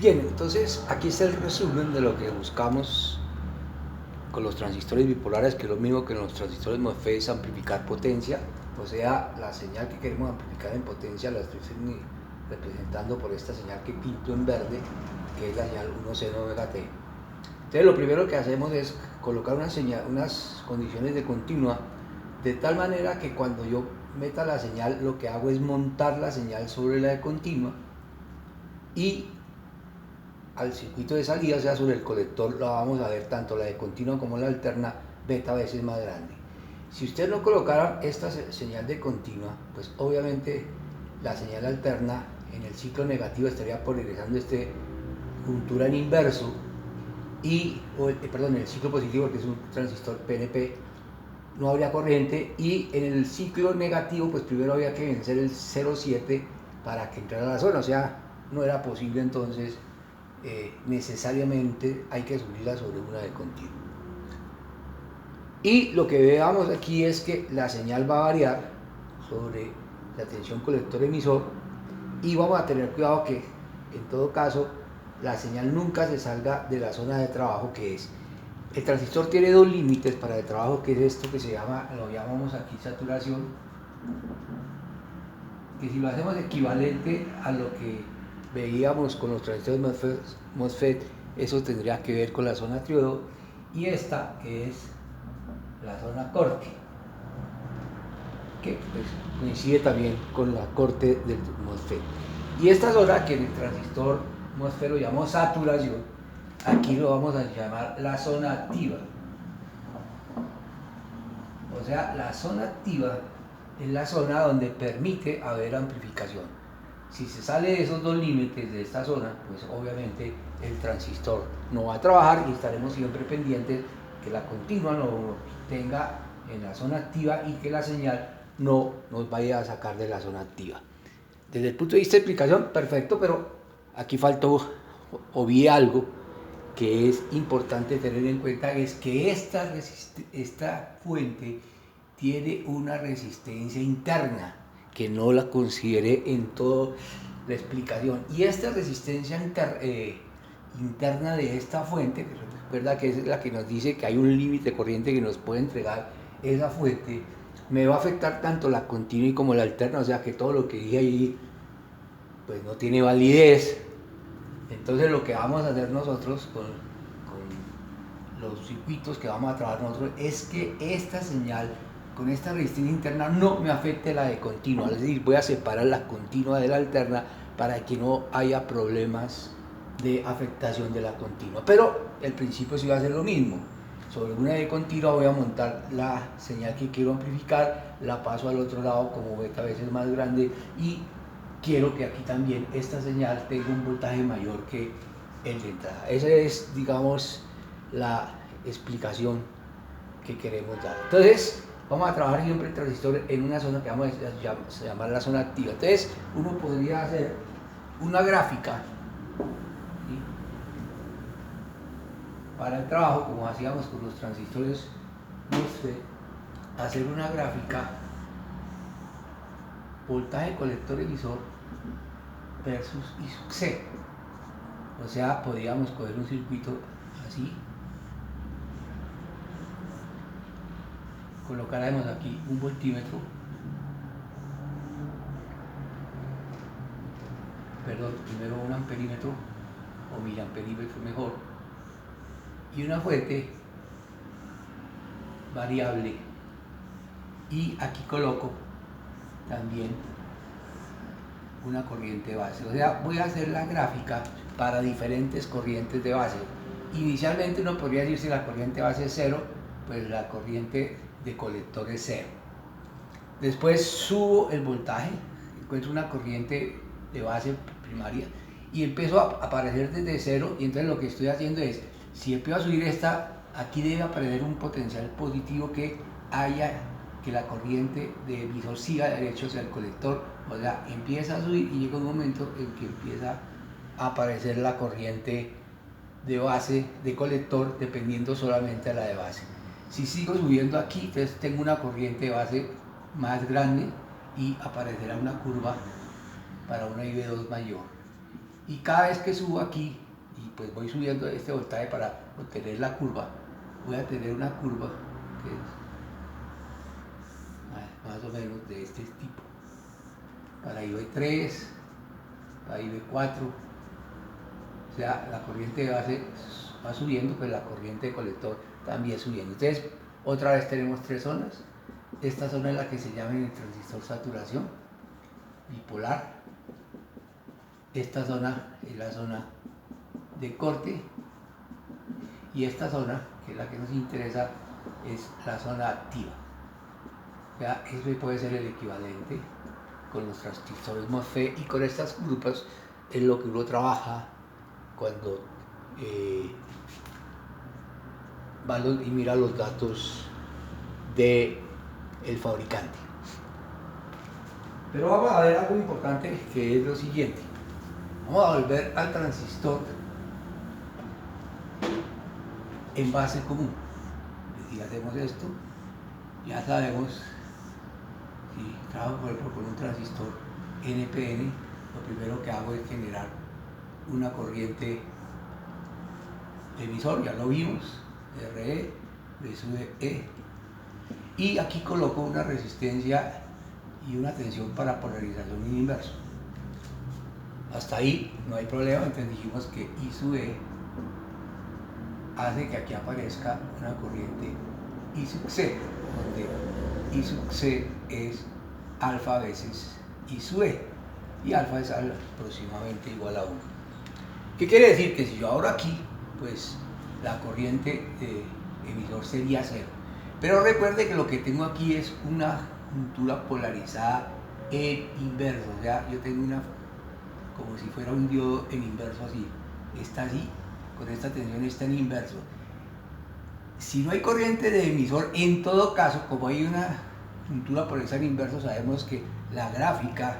Bien, entonces aquí está el resumen de lo que buscamos con los transistores bipolares, que es lo mismo que los transistores MOSFET, es amplificar potencia. O sea, la señal que queremos amplificar en potencia la estoy representando por esta señal que pinto en verde, que es la señal 1C omega T. Entonces lo primero que hacemos es colocar unas condiciones de continua, de tal manera que cuando yo meta la señal, lo que hago es montar la señal sobre la de continua y al circuito de salida, o sea, sobre el colector, la vamos a ver tanto la de continua como la alterna beta veces más grande. Si usted no colocara esta señal de continua, pues obviamente la señal alterna en el ciclo negativo estaría polarizando juntura en inverso y, perdón, en el ciclo positivo, que es un transistor PNP, no habría corriente, y en el ciclo negativo pues primero había que vencer el 0,7 para que entrara a la zona, o sea, no era posible entonces necesariamente hay que subirla sobre una de continuo. Y lo que veamos aquí es que la señal va a variar sobre la tensión colector emisor, y vamos a tener cuidado que en todo caso la señal nunca se salga de la zona de trabajo, que es el transistor tiene dos límites para el trabajo, que es esto que lo llamamos aquí saturación, que si lo hacemos equivalente a lo que veíamos con los transistores MOSFET, eso tendría que ver con la zona triodo, y esta que es la zona corte, que pues coincide también con la corte del MOSFET. Y esta zona, que en el transistor MOSFET lo llamamos saturación, aquí lo vamos a llamar la zona activa. O sea, la zona activa es la zona donde permite haber amplificación. Si se sale de esos dos límites de esta zona, pues obviamente el transistor no va a trabajar, y estaremos siempre pendientes que la continua no tenga en la zona activa y que la señal no nos vaya a sacar de la zona activa. Desde el punto de vista de explicación, perfecto, pero aquí faltó, obvié algo que es importante tener en cuenta, es que esta fuente tiene una resistencia interna que no la consideré en toda la explicación, y esta resistencia interna de esta fuente, ¿verdad?, que es la que nos dice que hay un límite de corriente que nos puede entregar esa fuente, me va a afectar tanto la continua como la alterna, o sea que todo lo que dije ahí pues no tiene validez. Entonces lo que vamos a hacer nosotros con los circuitos que vamos a trabajar nosotros es que esta señal con esta resistencia interna no me afecte la de continua, es decir, voy a separar la continua de la alterna para que no haya problemas de afectación de la continua. Pero el principio sí va a ser lo mismo. Sobre una de continua voy a montar la señal que quiero amplificar, la paso al otro lado como beta veces más grande, y quiero que aquí también esta señal tenga un voltaje mayor que el de entrada. Esa es, digamos, la explicación que queremos dar. Entonces, vamos a trabajar siempre el transistor en una zona que vamos a llamar la zona activa. Entonces, uno podría hacer una gráfica, ¿sí?, para el trabajo, como hacíamos con los transistores MOSFET, hacer una gráfica voltaje colector emisor versus I sub C. O sea, podríamos coger un circuito así, colocaremos aquí un voltímetro, perdón, primero un amperímetro o miliamperímetro mejor, y una fuente variable, y aquí coloco también una corriente base. O sea, voy a hacer la gráfica para diferentes corrientes de base. Inicialmente uno podría decir, si la corriente base es 0, pues la corriente de colector es 0. Después subo el voltaje, encuentro una corriente de base primaria y empiezo a aparecer desde 0, y entonces lo que estoy haciendo es, si empiezo a subir esta, aquí debe aparecer un potencial positivo que la corriente de emisor siga derecho hacia el colector. O sea, empieza a subir y llega un momento en que empieza a aparecer la corriente de base de colector, dependiendo solamente de la de base. Si sigo subiendo aquí, entonces tengo una corriente de base más grande y aparecerá una curva para una IB2 mayor. Y cada vez que subo aquí, y pues voy subiendo este voltaje para obtener la curva, voy a tener una curva que es más o menos de este tipo. Para IV3, para IV4, o sea, la corriente de base va subiendo, pues la corriente de colector también subiendo. Entonces, otra vez tenemos tres zonas. Esta zona es la que se llama en el transistor saturación, bipolar. Esta zona es la zona de corte. Y esta zona, que es la que nos interesa, es la zona activa. Ya, eso puede ser el equivalente con los transistores MOSFET, y con estas curvas es lo que uno trabaja cuando va y mira los datos del fabricante. Pero vamos a ver algo importante, que es lo siguiente. Vamos a volver al transistor en base común. Si hacemos esto, ya sabemos, si trabajo por ejemplo con un transistor NPN, lo primero que hago es generar una corriente emisor, ya lo vimos, RE, B sube E, y aquí coloco una resistencia y una tensión para polarización en inverso. Hasta ahí no hay problema. Entonces dijimos que I sub E hace que aquí aparezca una corriente I sub C, donde I sub C es alfa veces I sub E, y alfa es aproximadamente igual a 1. ¿Qué quiere decir? Que si yo abro aquí, pues la corriente emisor sería 0. Pero recuerde que lo que tengo aquí es una juntura polarizada en inverso. O sea, yo tengo una, como si fuera un diodo en inverso así. Está así, con esta tensión está en inverso. Si no hay corriente de emisor, en todo caso, como hay una juntura polarizada en inverso, sabemos que la gráfica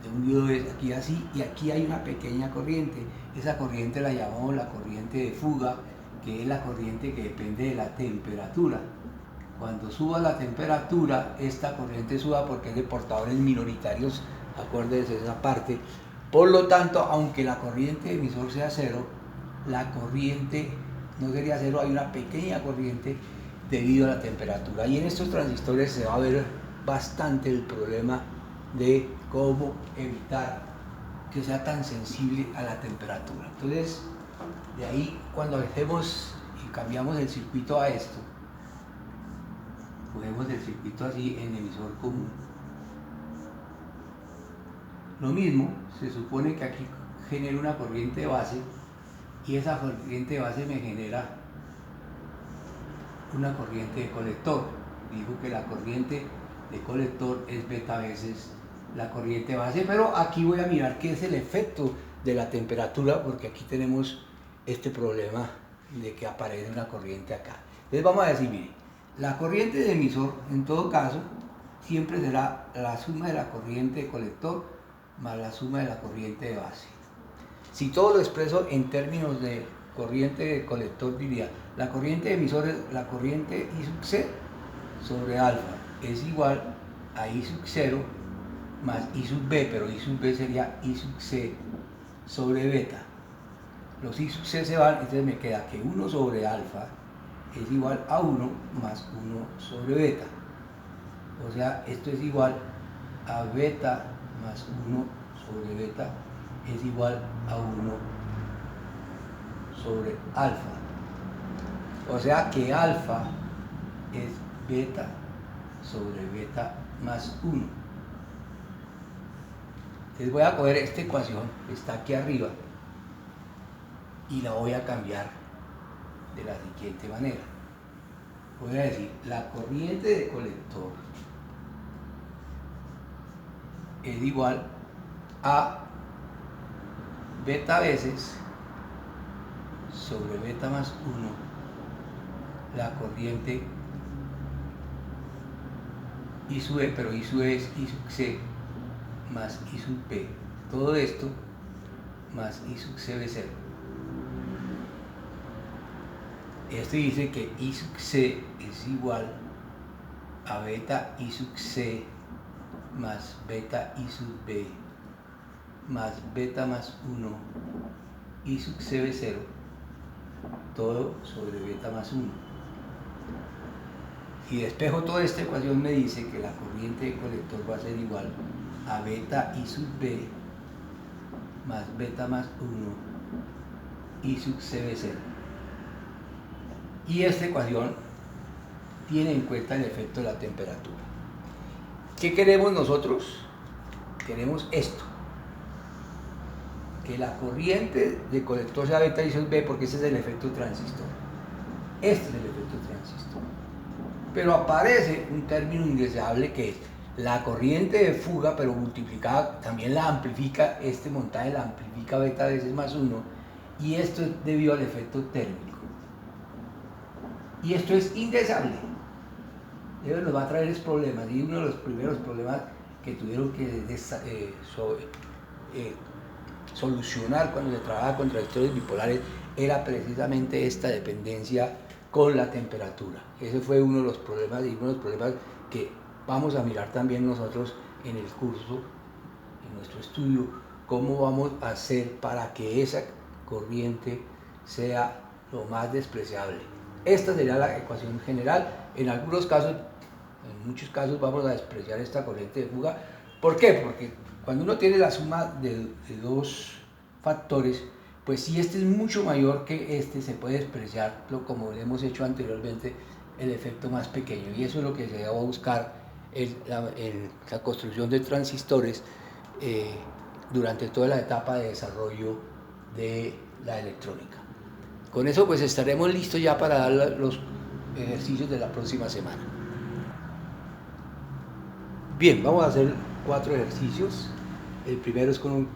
de un diodo es aquí así, y aquí hay una pequeña corriente. Esa corriente la llamamos la corriente de fuga, que es la corriente que depende de la temperatura. Cuando suba la temperatura, esta corriente suba porque es de portadores minoritarios, acuérdense de esa parte. Por lo tanto, aunque la corriente de emisor sea 0, la corriente no sería 0, hay una pequeña corriente debido a la temperatura. Y en estos transistores se va a ver bastante el problema de cómo evitar que sea tan sensible a la temperatura. Entonces, de ahí, cuando hacemos y cambiamos el circuito a esto, cogemos el circuito así en emisor común. Lo mismo, se supone que aquí genera una corriente de base, y esa corriente de base me genera una corriente de colector. Digo que la corriente de colector es beta veces la corriente de base, pero aquí voy a mirar qué es el efecto de la temperatura, porque aquí tenemos este problema de que aparece una corriente acá. Entonces vamos a decir, mire, la corriente de emisor, en todo caso, siempre será la suma de la corriente de colector más la suma de la corriente de base. Si todo lo expreso en términos de corriente de colector, diría, la corriente de emisor es la corriente I sub C sobre alfa, es igual a I sub 0 más I sub B, pero I sub B sería I sub C sobre beta. Los I sub C se van, entonces me queda que 1 sobre alfa es igual a 1 más 1 sobre beta. O sea, esto es igual a beta más 1 sobre beta es igual a 1 sobre alfa. O sea que alfa es beta sobre beta más 1. Entonces voy a coger esta ecuación que está aquí arriba y la voy a cambiar de la siguiente manera. Voy a decir, la corriente de colector es igual a beta veces sobre beta más 1, la corriente I sub E, pero I sub E es I sub C más I sub B. Todo esto más I sub C B0. Esto dice que I sub C es igual a beta I sub C más beta I sub B más beta más 1 I sub CB0, todo sobre beta más 1. Si despejo toda esta ecuación, me dice que la corriente de colector va a ser igual a beta I sub B más beta más 1 I sub CB0. Y esta ecuación tiene en cuenta el efecto de la temperatura. ¿Qué queremos nosotros? Queremos esto, que la corriente de colector sea beta I sub B, porque ese es el efecto transistor. Este es el efecto transistor. Pero aparece un término indeseable que es la corriente de fuga, pero multiplicada, también la amplifica, este montaje la amplifica beta veces más 1, y esto es debido al efecto térmico. Y esto es indeseable. Eso nos va a traer problemas, y uno de los primeros problemas que tuvieron que solucionar cuando se trabajaba con transistores bipolares era precisamente esta dependencia con la temperatura. Ese fue uno de los problemas, y uno de los problemas que vamos a mirar también nosotros en el curso, en nuestro estudio, cómo vamos a hacer para que esa corriente sea lo más despreciable. Esta sería la ecuación general. En algunos casos, en muchos casos, vamos a despreciar esta corriente de fuga. ¿Por qué? Porque cuando uno tiene la suma de dos factores, pues si este es mucho mayor que este, se puede despreciar, como hemos hecho anteriormente, el efecto más pequeño. Y eso es lo que se va a buscar en la construcción de transistores durante toda la etapa de desarrollo de la electrónica. Con eso pues estaremos listos ya para dar los ejercicios de la próxima semana. Bien, vamos a hacer 4 ejercicios. El primero es con un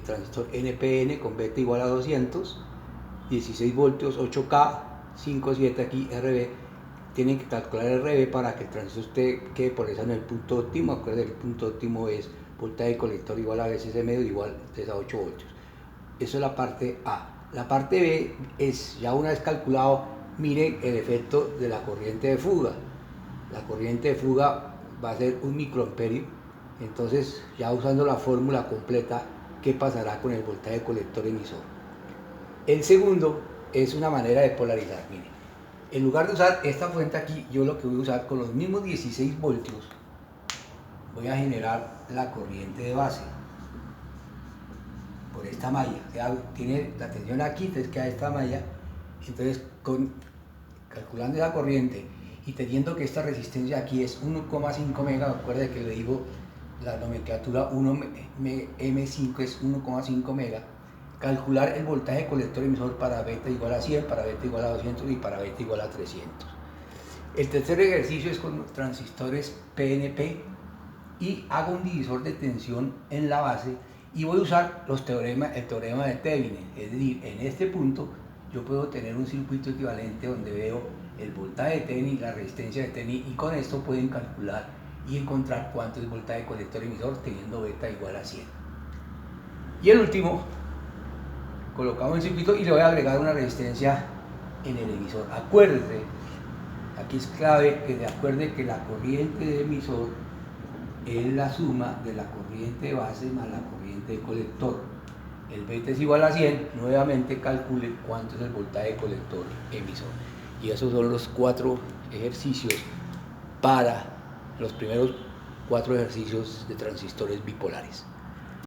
transistor NPN con beta igual a 200, 16 voltios, 8K, 5,7 aquí RB. Tienen que calcular RB para que el transistor quede polarizado en el punto óptimo. Acuérdense que el punto óptimo es voltaje de colector igual a VCC medio igual a 8 voltios. Eso es la parte A. La parte B es, ya una vez calculado, miren el efecto de la corriente de fuga. La corriente de fuga va a ser 1 microamperio. Entonces, ya usando la fórmula completa, ¿qué pasará con el voltaje de colector emisor? El segundo es una manera de polarizar. Miren, en lugar de usar esta fuente aquí, yo lo que voy a usar con los mismos 16 voltios, voy a generar la corriente de base por esta malla. Tiene la tensión aquí, entonces queda esta malla. Entonces, calculando esa corriente y teniendo que esta resistencia aquí es 1,5 mega, recuerden que le digo la nomenclatura 1M5 es 1,5 mega, calcular el voltaje colector emisor para beta igual a 100, para beta igual a 200 y para beta igual a 300. El tercer ejercicio es con transistores PNP y hago un divisor de tensión en la base y voy a usar el teorema de Thevenin. Es decir, en este punto yo puedo tener un circuito equivalente donde veo el voltaje de Thevenin, la resistencia de Thevenin, y con esto pueden calcular y encontrar cuánto es voltaje colector emisor teniendo beta igual a 100. Y el último, colocamos el circuito y le voy a agregar una resistencia en el emisor. Acuérdense, aquí es clave que se acuerde que la corriente de emisor es la suma de la corriente de base más la corriente de colector. El beta es igual a 100, nuevamente calcule cuánto es el voltaje colector emisor. Y esos son los 4 ejercicios para los primeros 4 ejercicios de transistores bipolares.